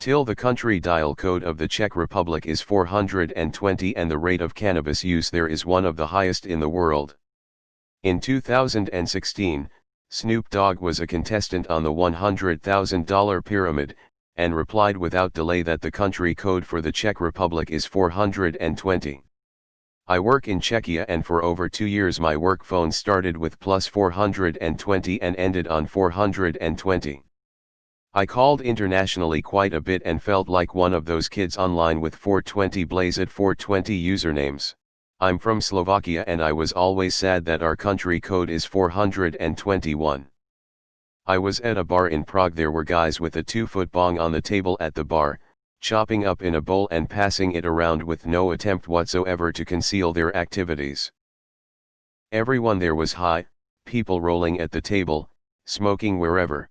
TIL. The country dial code of the Czech Republic is 420 and the rate of cannabis use there is one of the highest in the world. In 2016, Snoop Dogg was a contestant on the $100,000 pyramid, and replied without delay that the country code for the Czech Republic is 420. I work in Czechia and for over 2 years my work phone started with plus 420 and ended on 420. I called internationally quite a bit and felt like one of those kids online with 420 blazed 420 usernames. I'm from Slovakia and I was always sad that our country code is 421. I was at a bar in Prague. There were guys with a 2-foot bong on the table at the bar, chopping up in a bowl and passing it around with no attempt whatsoever to conceal their activities. Everyone there was high, people rolling at the table, smoking wherever.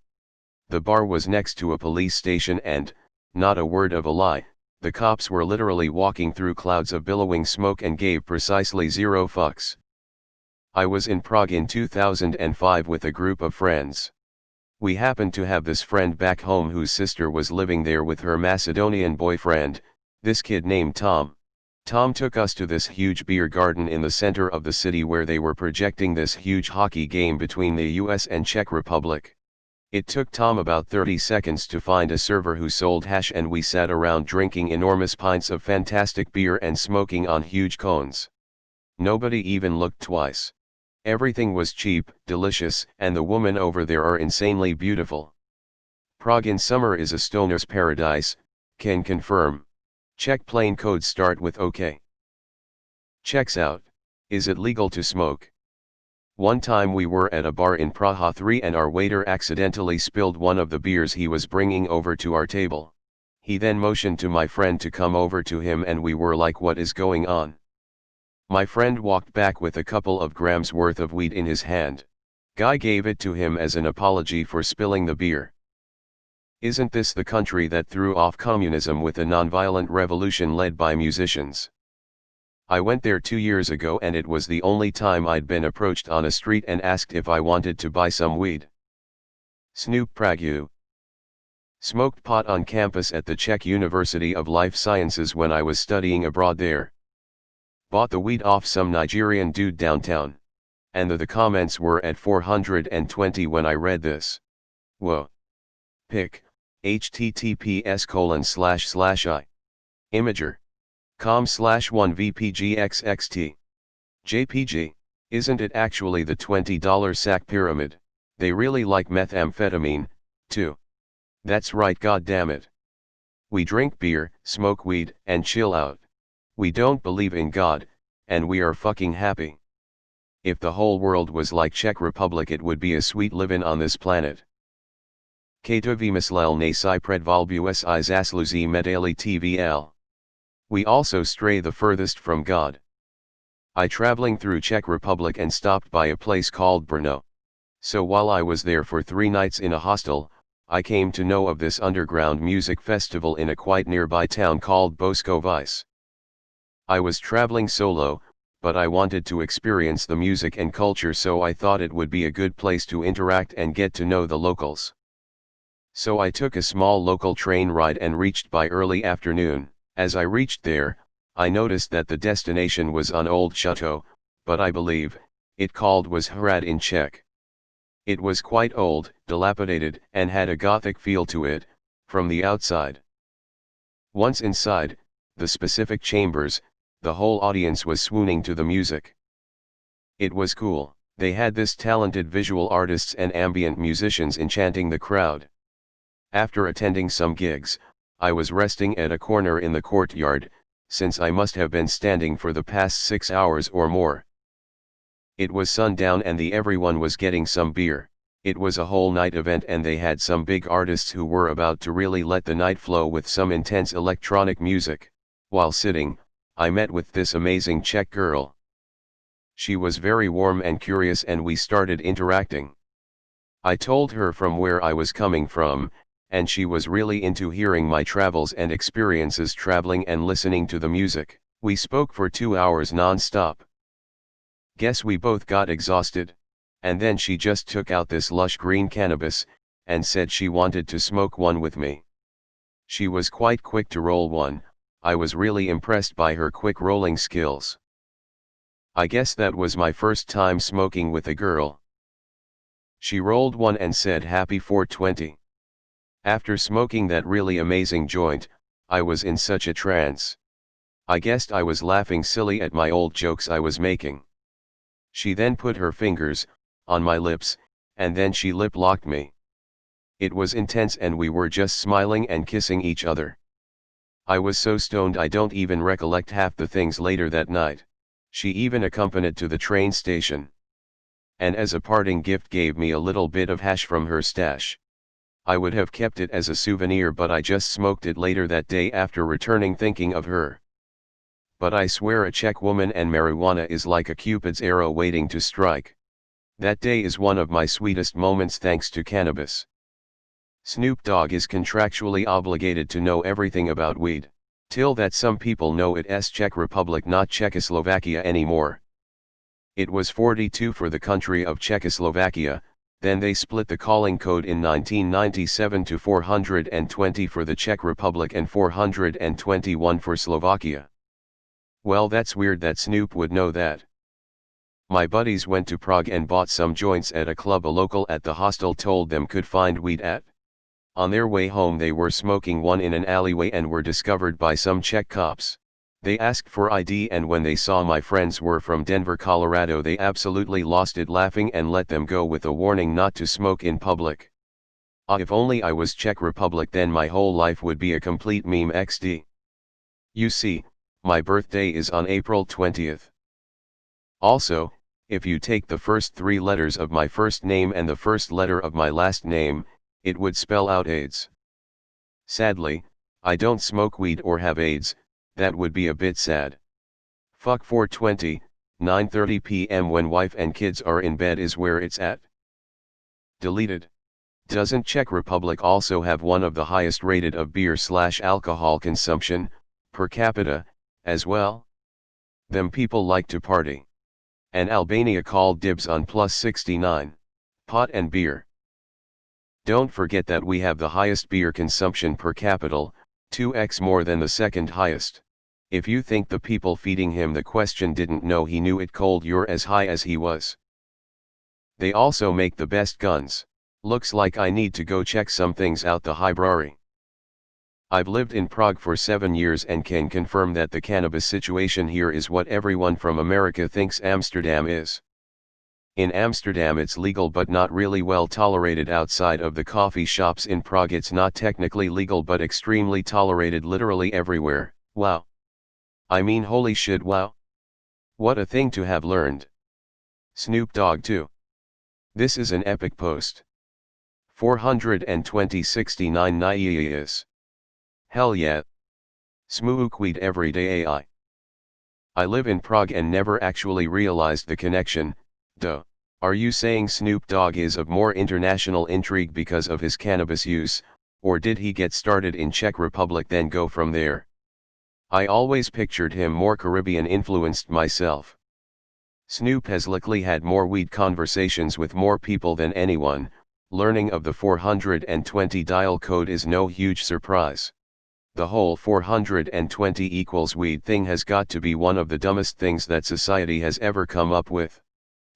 The bar was next to a police station and, not a word of a lie, the cops were literally walking through clouds of billowing smoke and gave precisely 0 fucks. I was in Prague in 2005 with a group of friends. We happened to have this friend back home whose sister was living there with her Macedonian boyfriend, this kid named Tom. Tom took us to this huge beer garden in the center of the city where they were projecting this huge hockey game between the US and Czech Republic. It took Tom about 30 seconds to find a server who sold hash and we sat around drinking enormous pints of fantastic beer and smoking on huge cones. Nobody even looked twice. Everything was cheap, delicious, and the women over there are insanely beautiful. Prague in summer is a stoner's paradise, can confirm. Czech plain codes start with OK. Checks out. Is it legal to smoke? One time we were at a bar in Praha 3 and our waiter accidentally spilled one of the beers he was bringing over to our table. He then motioned to my friend to come over to him and we were like, what is going on? My friend walked back with a couple of grams worth of weed in his hand. Guy gave it to him as an apology for spilling the beer. Isn't this the country that threw off communism with a nonviolent revolution led by musicians? I went there 2 years ago and it was the only time I'd been approached on a street and asked if I wanted to buy some weed. Snoop Prague. Smoked pot on campus at the Czech University of Life Sciences when I was studying abroad there. Bought the weed off some Nigerian dude downtown. And the comments were at 420 when I read this. Whoa. Pic. https:// Imager. com/1vpgxxt. JPG. Isn't it actually the $20 sack pyramid? They really like methamphetamine, too. That's right, goddammit. We drink beer, smoke weed, and chill out. We don't believe in God, and we are fucking happy. If the whole world was like Czech Republic it would be a sweet livin' on this planet. Kato vymyslel si predvolbus I zasluzi medaily tvl. We also stray the furthest from God. I traveling through Czech Republic and stopped by a place called Brno. So while I was there for 3 nights in a hostel, I came to know of this underground music festival in a quite nearby town called Boskovice. I was traveling solo, but I wanted to experience the music and culture, so I thought it would be a good place to interact and get to know the locals. So I took a small local train ride and reached by early afternoon. As I reached there, I noticed that the destination was an old chateau, but I believe it called was Hrad in Czech. It was quite old, dilapidated, and had a Gothic feel to it, from the outside. Once inside, the specific chambers, the whole audience was swooning to the music. It was cool. They had this talented visual artists and ambient musicians enchanting the crowd. After attending some gigs, I was resting at a corner in the courtyard, since I must have been standing for the past 6 hours or more. It was sundown and everyone was getting some beer. It was a whole night event and they had some big artists who were about to really let the night flow with some intense electronic music. While sitting, I met with this amazing Czech girl. She was very warm and curious and we started interacting. I told her from where I was coming from, and she was really into hearing my travels and experiences traveling and listening to the music. We spoke for 2 hours non-stop. Guess we both got exhausted, and then she just took out this lush green cannabis, and said she wanted to smoke one with me. She was quite quick to roll one. I was really impressed by her quick rolling skills. I guess that was my first time smoking with a girl. She rolled one and said happy 420. After smoking that really amazing joint, I was in such a trance. I guessed I was laughing silly at my old jokes I was making. She then put her fingers on my lips, and then she lip-locked me. It was intense and we were just smiling and kissing each other. I was so stoned I don't even recollect half the things later that night. She even accompanied to the train station. And as a parting gift gave me a little bit of hash from her stash. I would have kept it as a souvenir, but I just smoked it later that day after returning thinking of her. But I swear a Czech woman and marijuana is like a Cupid's arrow waiting to strike. That day is one of my sweetest moments thanks to cannabis. Snoop Dogg is contractually obligated to know everything about weed, till that some people know it's Czech Republic not Czechoslovakia anymore. It was 42 for the country of Czechoslovakia, then they split the calling code in 1997 to 420 for the Czech Republic and 421 for Slovakia. Well, that's weird that Snoop would know that. My buddies went to Prague and bought some joints at a club a local at the hostel told them could find weed at. On their way home they were smoking one in an alleyway and were discovered by some Czech cops. They asked for ID and when they saw my friends were from Denver, Colorado, they absolutely lost it laughing and let them go with a warning not to smoke in public. If only I was Czech Republic, then my whole life would be a complete meme XD. You see, my birthday is on April 20th. Also, if you take the first 3 letters of my first name and the first letter of my last name, it would spell out AIDS. Sadly, I don't smoke weed or have AIDS. That would be a bit sad. Fuck 420, 9:30 p.m. when wife and kids are in bed is where it's at. Deleted. Doesn't Czech Republic also have one of the highest rated of beer/alcohol consumption, per capita, as well? Them people like to party. And Albania called dibs on plus 69. Pot and beer. Don't forget that we have the highest beer consumption per capita, 2x more than the second highest. If you think the people feeding him the question didn't know he knew it cold, you're as high as he was. They also make the best guns. Looks like I need to go check some things out the library. I've lived in Prague for 7 years and can confirm that the cannabis situation here is what everyone from America thinks Amsterdam is. In Amsterdam it's legal but not really well tolerated outside of the coffee shops. In Prague it's not technically legal but extremely tolerated literally everywhere. Wow. I mean holy shit, wow. What a thing to have learned. Snoop Dogg too. This is an epic post. 42069 Nias. Hell yeah. Smoke weed every day AI. I live in Prague and never actually realized the connection, duh. Are you saying Snoop Dogg is of more international intrigue because of his cannabis use, or did he get started in Czech Republic then go from there? I always pictured him more Caribbean influenced myself. Snoop has likely had more weed conversations with more people than anyone. Learning of the 420 dial code is no huge surprise. The whole 420 equals weed thing has got to be one of the dumbest things that society has ever come up with.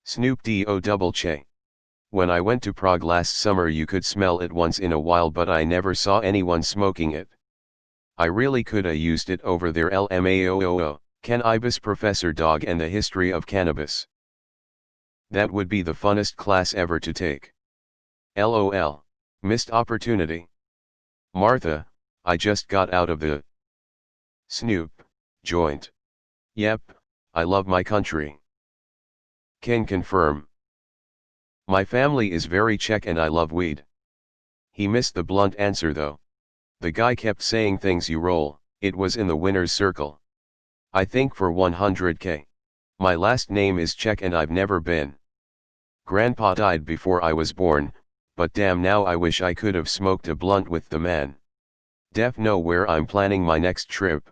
Snoop Dogg. When I went to Prague last summer you could smell it once in a while but I never saw anyone smoking it. I really coulda used it over there. LMAOOO, Cannabis Professor Dog and the History of Cannabis. That would be the funnest class ever to take. LOL. Missed opportunity. Martha, I just got out of the Snoop joint. Yep, I love my country. Can confirm. My family is very Czech and I love weed. He missed the blunt answer though. The guy kept saying things you roll, it was in the winner's circle. I think for 100k. My last name is Czech and I've never been. Grandpa died before I was born, but damn now I wish I could have smoked a blunt with the man. Def know where I'm planning my next trip.